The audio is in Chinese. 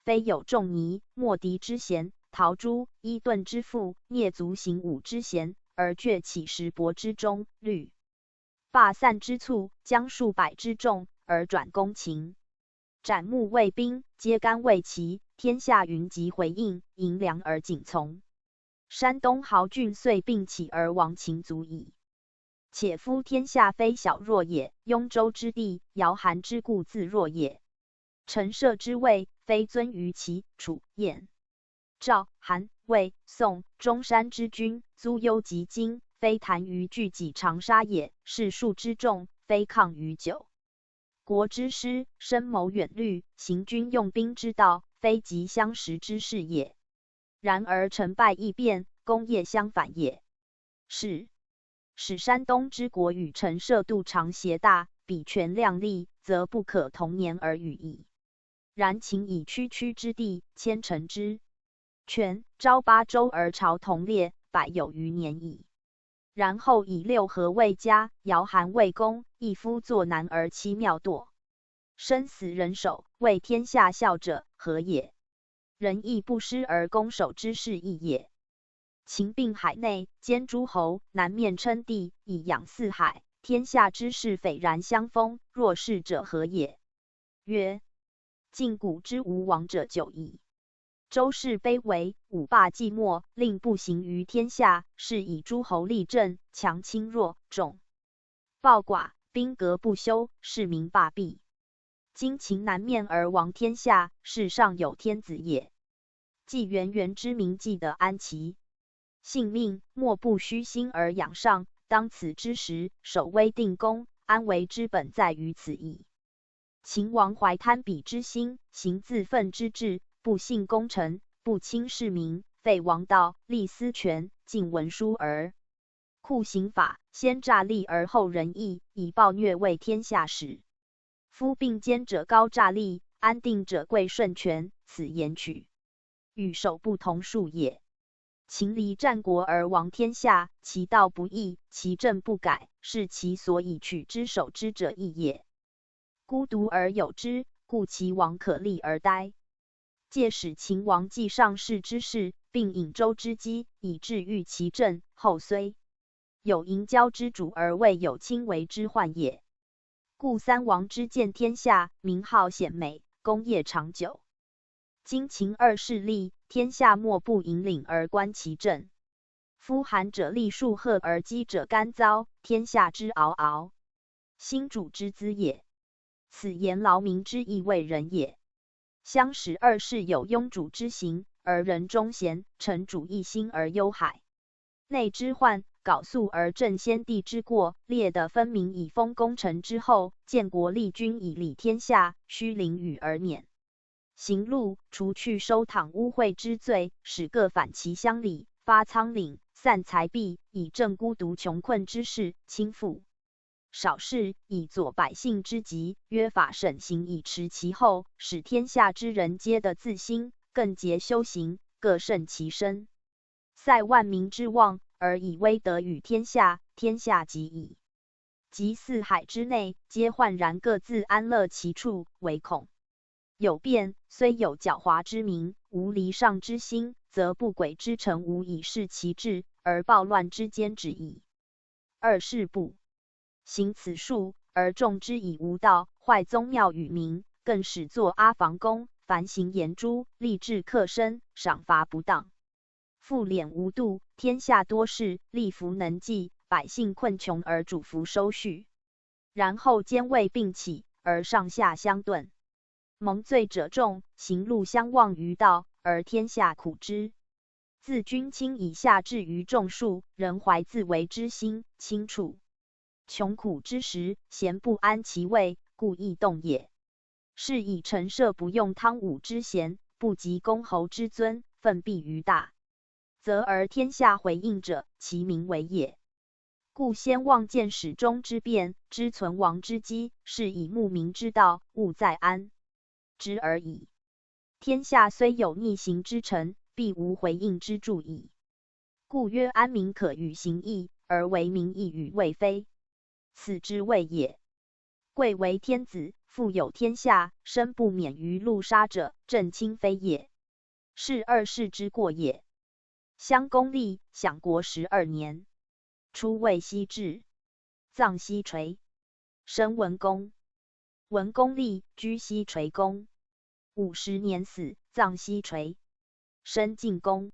非有仲尼、莫迪之贤，陶朱、伊顿之父，聂足行武之贤，而却起石帛之中，虑罢散之卒，将数百之众，而转攻秦。斩木卫兵，皆甘为齐，天下云集回应，迎粮而谨从。山东豪俊遂并起而亡秦族矣。且夫天下非小弱也，雍州之地，姚韩之故自弱也。陈涉之位，非尊于齐、楚、燕、赵、韩、魏、宋、中山之君，租幽及今，非谈于聚己长沙也。士数之众，非抗于久。国之师，深谋远虑，行军用兵之道，非急相识之事也。然而成败易变，功业相反也。是使山东之国与陈涉度长协大，比权量力，则不可同年而语矣。然秦以区区之地，牵陈之权，昭八州而朝同列，百有余年矣。然后以六合未加，姚韩未攻，一夫作难而妻妙堕，生死人守，为天下笑者，何也？仁义不施而攻守之势异也。秦并海内，兼诸侯，南面称帝，以养四海，天下之士斐然相封，若是者何也？曰：晋古之无王者久矣。周室卑微，五霸既没，令不行于天下，是以诸侯立政，强轻弱，众暴寡，兵革不休，士民罢弊。今秦南面而亡天下，是上有天子也。纪元之民既得安其性命，莫不虚心而仰上，当此之时，守威定功，安危之本在于此矣。秦王怀贪鄙之心，行自奋之志，不信功臣，不亲市民，废王道，立私权，禁文书而酷刑法，先诈立而后仁义，以暴虐为天下始。夫并奸者高诈立，安定者贵顺权，此言取与守不同数也。秦离战国而亡天下，其道不义，其政不改，是其所以取之守之者义也。孤独而有之，故其王可立而待。借使秦王继上世之事，并引周之机，以治御其政，后虽有营交之主，而未有亲为之患也。故三王之见天下，名号显美，功业长久。今秦二势力，天下莫不引领而观其政。夫寒者立数赫，而饥者甘遭，天下之嗷嗷，兴主之资也。此言劳民之义为人也。相使二世有庸主之行，而人忠贤，臣主一心而忧海内之患，缟素而正先帝之过，列得分明以封功臣之后，建国立君以理天下，虚凌羽而免刑戮，除去收躺污秽之罪，使各反其乡里，发仓廪，散财币，以正孤独穷困之士，轻富少士，以佐百姓之急，约法审刑，以持其后，使天下之人皆得自心，更节修行，各慎其身，塞万民之望，而以威德与天下，天下极矣。及四海之内，皆焕然各自安乐其处，唯恐有变，虽有狡猾之民，无离上之心，则不轨之臣无以事其志，而暴乱之间止矣。二是不行此术，而众之以无道，坏宗庙与民，更使作阿房宫，凡行言诛，立志克身，赏罚不当，赋敛无度，天下多事，力弗能济，百姓困穷而主服收恤，然后兼未并起，而上下相顿，蒙罪者众，行路相忘于道，而天下苦之。自君亲以下至于众庶，人怀自为之心，轻处穷苦之时，贤不安其位，故易动也。是以陈涉不用汤武之贤，不及公侯之尊，奋弊于大，则而天下回应者，其名为也。故先望见始终之变，知存亡之机，是以牧民之道，务在安之而已。天下虽有逆行之臣，必无回应之助矣。故曰安民可与行义，而为民义与为非，此之谓也。贵为天子，富有天下，生不免于戮杀者，正卿非也。是二世之过也。襄公立享国12年，初为西至，葬西垂，生文公。文公立居西垂宫，50年死，葬西垂，生晋公。